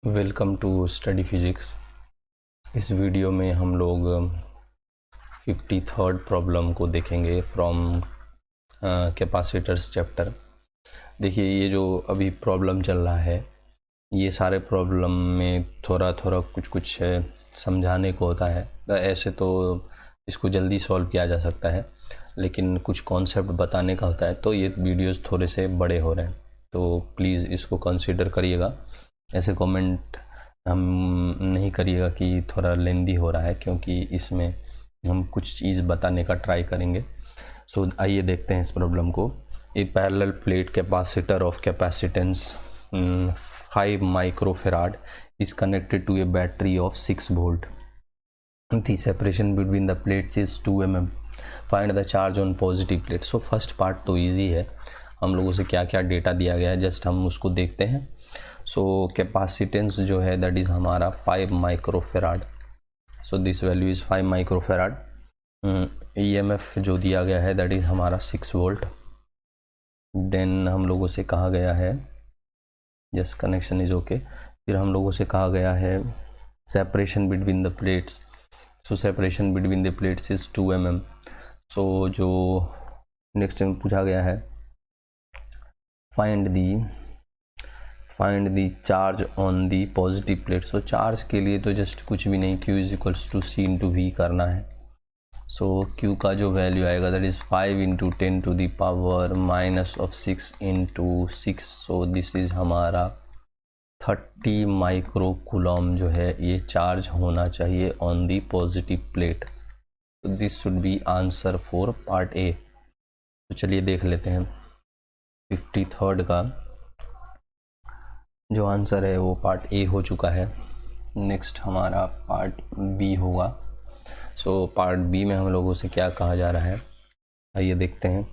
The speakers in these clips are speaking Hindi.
Welcome to study physics. इस वीडियो में हम लोग 53rd प्रॉब्लम को देखेंगे फ्रॉम कैपेसिटर्स चैप्टर। देखिए, ये जो अभी प्रॉब्लम चल रहा है, ये सारे प्रॉब्लम में थोड़ा थोड़ा कुछ समझाने को होता है। ऐसे तो इसको जल्दी सॉल्व किया जा सकता है, लेकिन कुछ कॉन्सेप्ट बताने का होता है, तो ये वीडियोस थोड़े से बड़े हो रहे हैं, तो प्लीज़ इसको कंसीडर करिएगा। ऐसे कमेंट हम नहीं करिएगा कि थोड़ा लेंदी हो रहा है, क्योंकि इसमें हम कुछ चीज़ बताने का ट्राई करेंगे। सो आइए देखते हैं इस प्रॉब्लम को। A parallel plate capacitor of capacitance 5 microfarad is connected to a battery of 6 volt. The separation between the plates is 2 mm. Find the charge on positive plate. So first part तो इजी है, हम लोगों से क्या क्या डेटा दिया गया है जस्ट हम उसको देखते हैं। सो कैपेसिटेंस जो है दैट इज़ हमारा 5 microfarad. So this value is 5 microfarad. EMF जो दिया गया है दैट इज़ हमारा 6 वोल्ट। देन हम लोगों से कहा गया है यस कनेक्शन इज ओके। फिर हम लोगों से कहा गया है separation between the plates. So separation between the plates is 2 mm। So जो नेक्स्ट में पूछा गया है find the charge on the positive plate. So charge के लिए तो जस्ट कुछ भी नहीं, Q is equals to C into V करना है। सो Q का जो वैल्यू आएगा that is 5 into 10 to the power minus of 6 into 6। So this is हमारा 30 माइक्रो कूलम जो है ये चार्ज होना चाहिए ऑन दी पॉजिटिव प्लेट। तो this should B answer for part A. तो चलिए देख लेते हैं 53rd का जो आंसर है वो पार्ट ए हो चुका है। नेक्स्ट हमारा पार्ट बी होगा। सो पार्ट बी में हम लोगों से क्या कहा जा रहा है, आइए देखते हैं।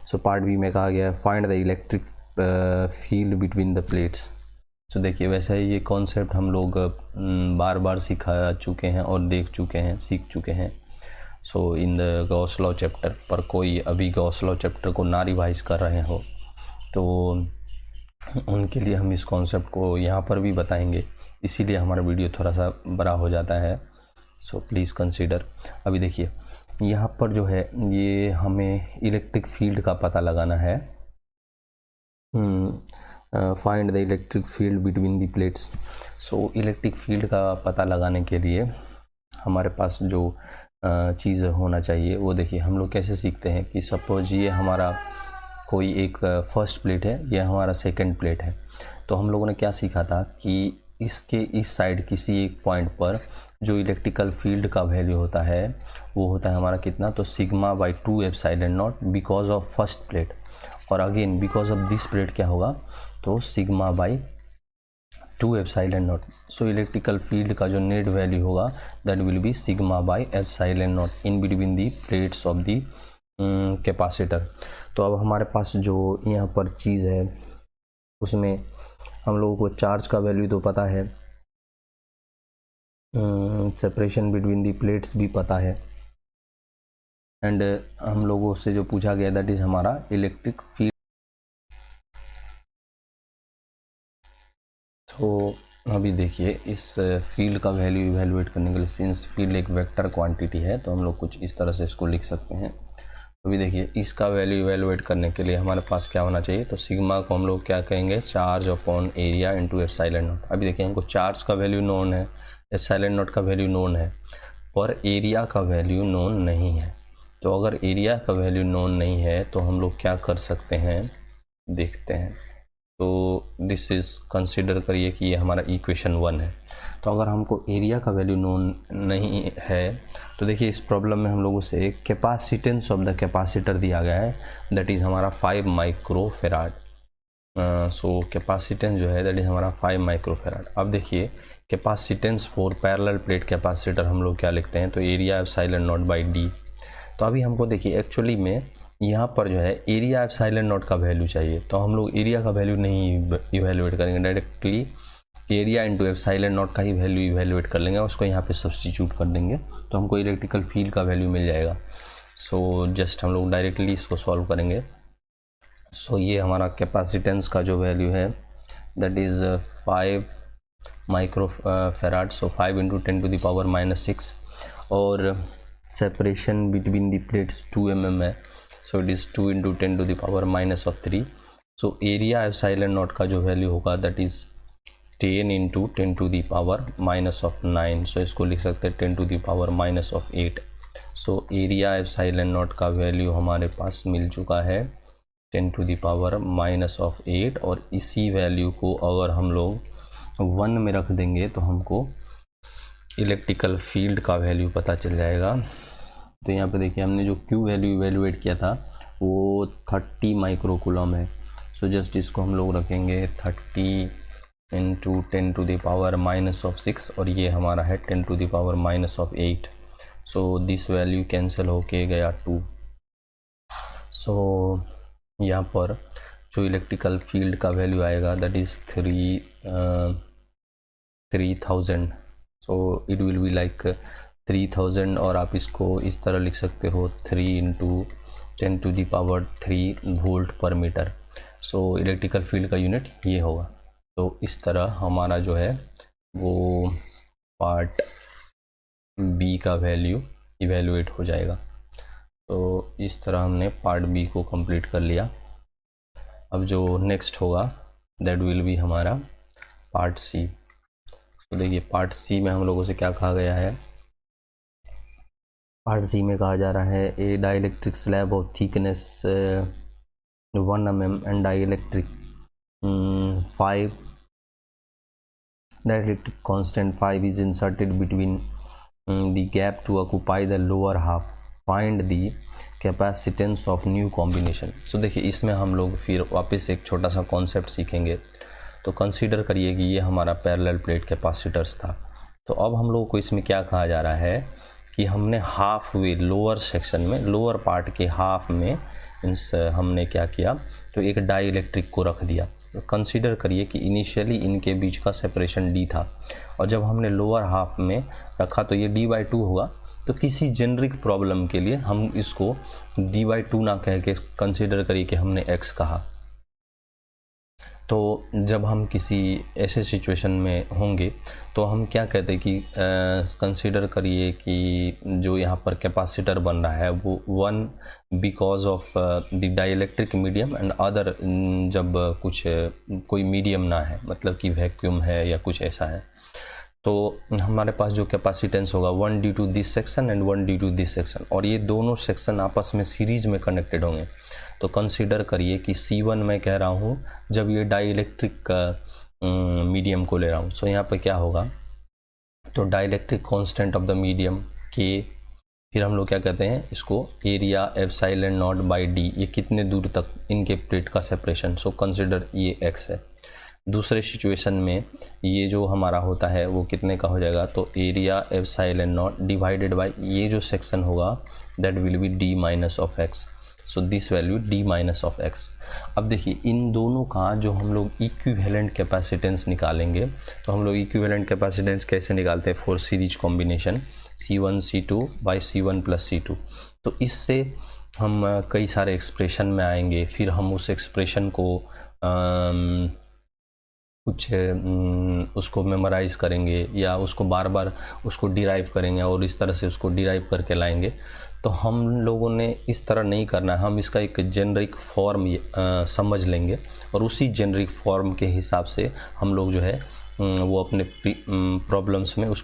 सो पार्ट बी में कहा गया है find the electric field between the plates. So देखिए, वैसे ये कॉन्सेप्ट हम लोग बार बार सिखा चुके हैं और सीख चुके हैं। So in the Gauss law chapter, पर कोई अभी गॉस लॉ चैप्टर को ना रिवाइज कर रहे हो तो उनके लिए हम इस कॉन्सेप्ट को यहाँ पर भी बताएंगे, इसीलिए हमारा वीडियो थोड़ा सा बड़ा हो जाता है। So please consider. अभी देखिए यहाँ पर जो है ये हमें इलेक्ट्रिक फील्ड का पता लगाना है। Find the electric field between the plates. So electric field का पता लगाने के लिए हमारे पास जो चीज़ होना चाहिए वो देखिए, हम लोग कैसे सीखते हैं कि सपोज ये हमारा कोई एक फर्स्ट प्लेट है, ये हमारा सेकंड प्लेट है। तो हम लोगों ने क्या सीखा था कि इसके इस साइड किसी एक पॉइंट पर जो इलेक्ट्रिकल फील्ड का वैल्यू होता है वो होता है हमारा कितना, तो sigma by 2 epsilon naught because of first plate, और again because of this plate क्या होगा, तो sigma by 2 epsilon naught. So electrical field का जो नेट वैल्यू होगा that will be sigma by epsilon naught in between the plates of the capacitor. तो अब हमारे पास जो यहाँ पर चीज़ है उसमें हम लोगों को चार्ज का वैल्यू तो पता है, सेपरेशन बिटवीन दी प्लेट्स भी पता है, एंड हम लोगों से जो पूछा गया दैट इज़ हमारा इलेक्ट्रिक फील्ड। तो अभी देखिए इस फील्ड का वैल्यू इवेलुएट करने के लिए, सिंस फील्ड एक वेक्टर क्वांटिटी है तो हम लोग कुछ इस तरह से इसको लिख सकते हैं। अभी देखिए इसका वैल्यू इवेलुएट करने के लिए हमारे पास क्या होना चाहिए, तो सिग्मा को हम लोग क्या कहेंगे, charge upon area into epsilon not. अभी देखिए हमको चार्ज का वैल्यू नोन है, एप्सिलॉन नॉट का वैल्यू नोन है, पर एरिया का वैल्यू नोन नहीं है। तो अगर एरिया का वैल्यू नोन नहीं है तो हम लोग क्या कर सकते हैं, देखते हैं। तो दिस इज़ कंसिडर करिए कि ये हमारा इक्वेशन 1 है। तो अगर हमको एरिया का वैल्यू नोन नहीं है तो देखिए इस प्रॉब्लम में हम लोगों से एक कैपेसिटेंस ऑफ द कैपेसिटर दिया गया है दैट इज़ हमारा 5 माइक्रोफेराड। सो कैपेसिटेंस जो है दैट इज़ हमारा 5 माइक्रोफेराड। अब देखिए capacitance for parallel plate capacitor हम लोग क्या लिखते हैं, तो area epsilon not by D. तो अभी हमको देखिए एक्चुअली में यहाँ पर जो है एरिया एप्सिलॉन नॉट का वैल्यू चाहिए, तो हम लोग एरिया का वैल्यू नहीं इवेलुएट करेंगे, directly area into epsilon not का ही वैल्यू इवेलुएट कर लेंगे, उसको यहाँ पे सब्स्टिट्यूट कर देंगे तो हमको इलेक्ट्रिकल फील्ड का वैल्यू मिल जाएगा। सो जस्ट हम लोग डायरेक्टली इसको सॉल्व करेंगे। सो ये हमारा कैपेसिटेंस का जो वैल्यू है दैट इज़ 5 माइक्रो फेराड, सो 5 × 10⁻⁻6, और separation between the plates 2 mm है, so it is 2 × 10⁻³ so area epsilon not का जो वैल्यू होगा दैट इज़ 10 × 10⁻⁹ सो इसको लिख सकते हैं 10⁻⁸। सो एरिया एप्सिलॉन नॉट का वैल्यू हमारे पास मिल चुका है 10⁻⁸, और इसी वैल्यू को अगर हम लोग 1 में रख देंगे तो हमको इलेक्ट्रिकल फील्ड का वैल्यू पता चल जाएगा। तो यहाँ पे देखिए हमने जो Q वैल्यू इवेलुएट किया था वो 30 माइक्रोकूलम है। सो जस्ट इसको हम लोग रखेंगे 30 × 10⁻⁻6, और ये हमारा है 10⁻⁸। सो दिस वैल्यू कैंसिल होके गया 2। सो यहाँ पर जो इलेक्ट्रिकल फील्ड का वैल्यू आएगा that is 3000। So it will be like 3000, और आप इसको इस तरह लिख सकते हो 3 × 10⁻³ वोल्ट पर मीटर। सो इलेक्ट्रिकल फील्ड का यूनिट ये होगा। तो इस तरह हमारा जो है वो पार्ट बी का वैल्यू इवेलुएट हो जाएगा। तो इस तरह हमने पार्ट बी को कंप्लीट कर लिया। अब जो नेक्स्ट होगा दैट विल बी हमारा पार्ट सी। तो देखिए पार्ट सी में हम लोगों से क्या कहा गया है। पार्ट सी में कहा जा रहा है a dielectric slab of thickness 1 mm and dielectric 5 dielectric constant 5 is inserted between the gap to occupy the lower half. Find the capacitance of new combination. So देखिए इसमें हम लोग फिर वापस एक छोटा सा कॉन्सेप्ट सीखेंगे। तो कंसीडर करिए कि ये हमारा पैरेलल प्लेट कैपेसिटर्स था। तो अब हम लोग को इसमें क्या कहा जा रहा है कि हमने हाफ वे लोअर सेक्शन में, लोअर पार्ट के हाफ में हमने क्या किया, तो एक डाई इलेक्ट्रिक को रख दिया। तो कंसीडर करिए कि इनिशियली इनके बीच का सेपरेशन d था, और जब हमने लोअर हाफ में रखा तो ये d/2 होगा। तो किसी जेनरिक प्रॉब्लम के लिए हम इसको d/2 ना कह के कंसीडर करिए कि हमने x कहा। तो जब हम किसी ऐसे सिचुएशन में होंगे तो हम क्या कहते हैं कि कंसीडर करिए कि जो यहाँ पर कैपेसिटर बन रहा है वो 1 because of the dielectric medium and other, जब कोई मीडियम ना है, मतलब कि वैक्यूम है या कुछ ऐसा है, तो हमारे पास जो कैपेसिटेंस होगा 1 due to this section and 1 due to this section, और ये दोनों सेक्शन आपस में सीरीज में कनेक्टेड होंगे। तो कंसीडर करिए कि C1 मैं कह रहा हूँ जब ये डाइलेक्ट्रिक मीडियम को ले रहा हूँ। सो यहाँ पे क्या होगा, तो dielectric constant of the medium K, फिर हम लोग क्या कहते हैं इसको area epsilon not by d, ये कितने दूर तक इनके प्लेट का सेपरेशन। सो कंसीडर ये x है। दूसरे सिचुएशन में ये जो हमारा होता है वो कितने का हो जाएगा, तो area epsilon not divided by ये जो सेक्शन होगा that will B d-(x). So this value d-(x). अब देखिए इन दोनों का जो हम लोग इक्विवेलेंट कैपेसिटेंस निकालेंगे, तो हम लोग इक्विवेलेंट कैपेसिटेंस कैसे निकालते हैं for series combination C1 C2 by C1 + C2। तो इससे हम कई सारे एक्सप्रेशन में आएंगे, फिर हम उस एक्सप्रेशन को उसको मेमोराइज़ करेंगे या उसको बार बार उसको डिराइव करेंगे और इस तरह से उसको डिराइव करके लाएंगे। तो हम लोगों ने इस तरह नहीं करना है, हम इसका एक जेनरिक फॉर्म समझ लेंगे और उसी जेनरिक फॉर्म के हिसाब से हम लोग जो है वो अपने प्रॉब्लम्स में उस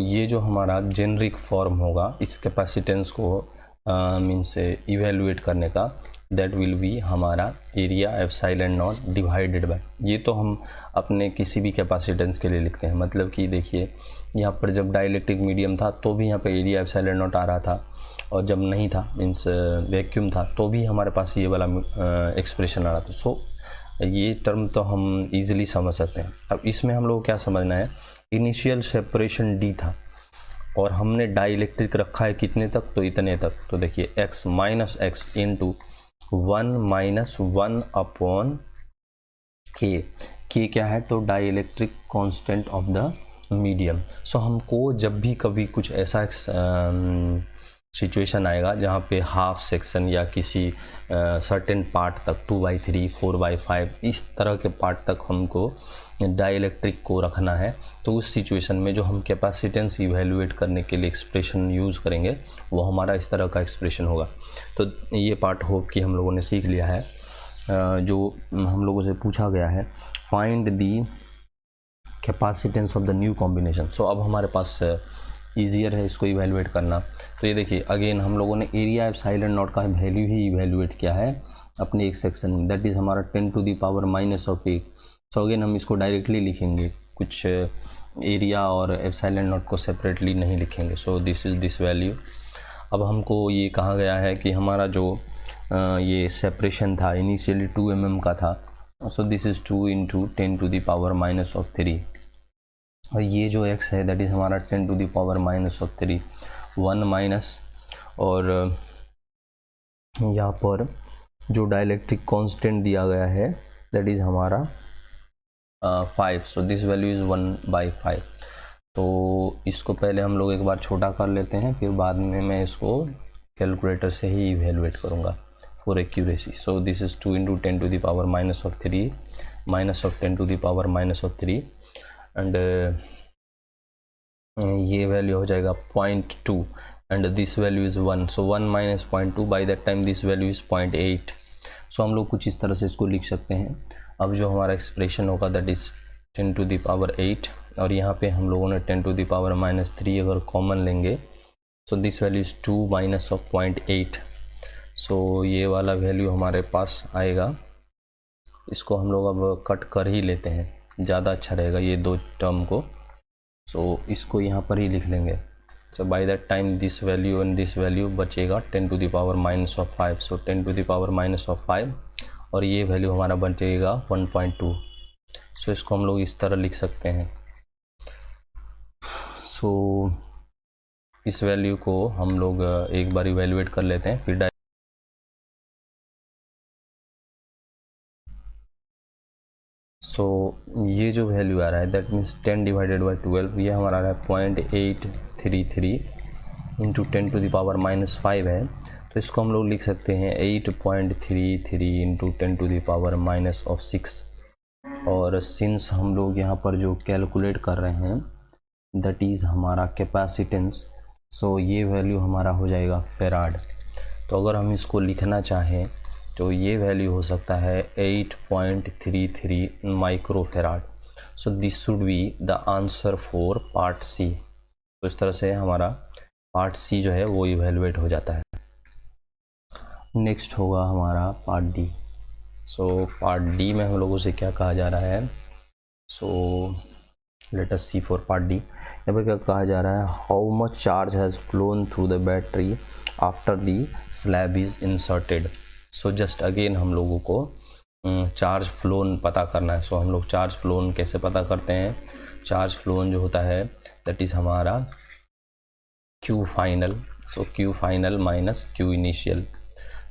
ये जो हमारा जेनरिक फॉर्म होगा इस कैपेसिटेंस को मीन्स इवेलुएट करने का, दैट विल बी हमारा area epsilon not divided by, ये तो हम अपने किसी भी कैपेसिटेंस के लिए लिखते हैं। मतलब कि देखिए यहाँ पर जब डाइलेक्ट्रिक मीडियम था तो भी यहाँ पर एरिया एप्सिलॉन नॉट आ रहा था, और जब नहीं था मीन्स वैक्यूम था तो भी हमारे पास ये वाला एक्सप्रेशन आ रहा था। सो ये टर्म तो हम ईजिली समझ सकते हैं। अब इसमें हम लोग क्या समझना है, इनिशियल सेपरेशन d था और हमने डाइलेक्ट्रिक रखा है कितने तक, तो इतने तक। तो देखिए x minus x into 1 - 1 upon k क्या है, तो dielectric constant of the medium. So हमको जब भी कभी कुछ ऐसा सिचुएशन आएगा जहाँ पे हाफ सेक्शन या किसी सर्टेन पार्ट तक 2/3 4/5 इस तरह के पार्ट तक हमको डाइलेक्ट्रिक को रखना है, तो उस सिचुएशन में जो हम कैपेसिटेंस इवैल्यूएट करने के लिए एक्सप्रेशन यूज़ करेंगे वो हमारा इस तरह का एक्सप्रेशन होगा। तो ये पार्ट होप कि हम लोगों ने सीख लिया है। जो हम लोगों से पूछा गया है find the capacitance of the new combination, so अब हमारे पास ईजियर है इसको इवैल्यूएट करना। तो ये देखिए अगेन हम लोगों ने एरिया एप्सिलॉन नॉट का वैल्यू ही इवैल्यूएट किया है अपने एक सेक्शन में, दैट इज़ हमारा 10⁻⁻⁸ सो अगेन हम इसको डायरेक्टली लिखेंगे, कुछ एरिया और एप्सिलॉन नॉट को सेपरेटली नहीं लिखेंगे। सो दिस इज़ दिस वैल्यू। अब हमको ये कहा गया है कि हमारा जो ये सेपरेशन था इनिशियली 2 mm का था, सो दिस इज़ 2 × 10⁻⁻³ और ये जो x है दैट इज़ हमारा 10⁻⁻³ 1 माइनस, और यहाँ पर जो डाइलेक्ट्रिक कांस्टेंट दिया गया है दैट इज़ हमारा 5, सो दिस वैल्यू इज़ 1/5। तो इसको पहले हम लोग एक बार छोटा कर लेते हैं, फिर बाद में मैं इसको कैलकुलेटर से ही इवैल्यूएट करूँगा for accuracy. So this is 2 × 10⁻⁻³ minus of 10⁻⁻³ and ये वैल्यू हो जाएगा 0.2 and this value is 1, so 1 minus 0.2 by that time this value is 0.8। सो हम लोग कुछ इस तरह से इसको लिख सकते हैं। अब जो हमारा एक्सप्रेशन होगा दैट इज़ 10⁸, और यहाँ पे हम लोगों ने 10⁻³ अगर कॉमन लेंगे, सो this value is 2 minus of 0.8, सो ये वाला वैल्यू हमारे पास आएगा। इसको हम लोग अब कट कर ही लेते हैं, ज़्यादा अच्छा रहेगा ये दो टर्म को, सो इसको यहाँ पर ही लिख लेंगे। So by that time this value and this value बचेगा 10⁻⁻5, सो 10⁻⁻5 और ये वैल्यू हमारा बचेगा 1.2। सो इसको हम लोग इस तरह लिख सकते हैं। सो इस वैल्यू को हम लोग एक बार इवैल्यूएट कर लेते हैं, फिर सो ये जो वैल्यू आ रहा है दैट मीन्स 10/12, ये हमारा आ रहा है 0.833 × 10⁻⁻5 है। तो इसको हम लोग लिख सकते हैं 8.33 × 10⁻⁻6। और सिंस हम लोग यहाँ पर जो कैलकुलेट कर रहे हैं दैट इज़ हमारा कैपेसिटेंस, सो ये वैल्यू हमारा हो जाएगा फेराड। तो अगर हम इसको लिखना चाहें तो ये वैल्यू हो सकता है 8.33 microfarad. So this should be the answer for part C. तो इस तरह से हमारा पार्ट सी जो है वो इवैल्यूएट हो जाता है। नेक्स्ट होगा हमारा part D. So part D में हम लोगों से क्या कहा जा रहा है, so let us see for part D. यहाँ पर क्या कहा जा रहा है, how much charge has flown through the battery after the slab is inserted. So just again हम लोगों को चार्ज फ्लोन पता करना है। सो हम लोग चार्ज फ्लोन कैसे पता करते हैं, चार्ज फ्लोन जो होता है दैट इज़ हमारा Q final, so Q final minus Q initial.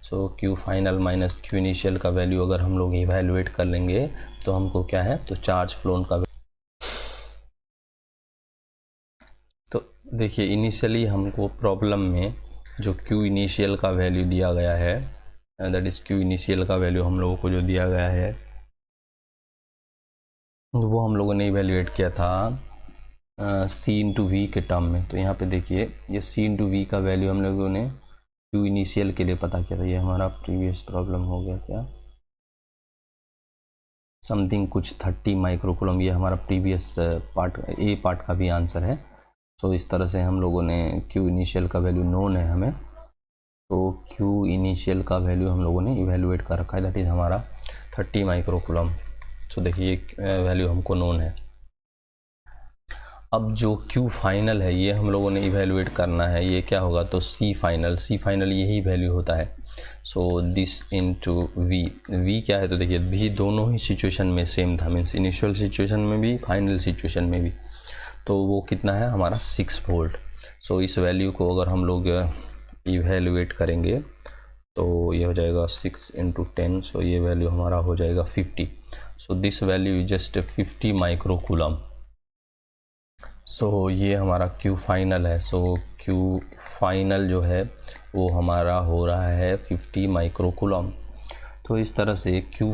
So Q final minus Q initial का वैल्यू अगर हम लोग इवैल्यूएट कर लेंगे तो हमको क्या है, तो चार्ज फ्लोन का। तो देखिए इनिशियली हमको प्रॉब्लम में जो Q इनिशियल का वैल्यू दिया गया है दैट इज़ Q इनिशियल का वैल्यू हम लोगों को जो दिया गया है वो हम लोगों ने इवैल्यूएट किया था C × V के टर्म में। तो यहाँ पे देखिए ये C × V का वैल्यू हम लोगों ने Q इनिशियल के लिए पता किया था। ये हमारा प्रीवियस प्रॉब्लम हो गया क्या, समथिंग कुछ 30 माइक्रोकूलम, ये हमारा प्रीवियस पार्ट ए पार्ट का भी आंसर है। सो इस तरह से हम लोगों ने Q इनिशियल का वैल्यू नोन है हमें, तो Q इनिशियल का वैल्यू हम लोगों ने इवैल्यूएट कर रखा है दैट इज़ हमारा 30 माइक्रोकूलम। सो देखिए ये वैल्यू हमको नोन है। अब जो Q फाइनल है ये हम लोगों ने इवैल्यूएट करना है, ये क्या होगा, तो C फाइनल यही वैल्यू होता है। सो दिस इनटू V क्या है, तो देखिए V दोनों ही सिचुएशन में सेम था, मीन्स इनिशियल सिचुएशन में भी फाइनल सिचुएशन में भी। तो वो कितना है हमारा 6 वोल्ट। सो इस वैल्यू को अगर हम लोग इवैल्यूएट करेंगे तो ये हो जाएगा 6 × 10, सो ये वैल्यू हमारा हो जाएगा 50। So this value is just 50 microcoulomb. So ये हमारा Q फाइनल है। सो क्यू फाइनल जो है वो हमारा हो रहा है 50 माइक्रो कूलम। तो इस तरह से क्यू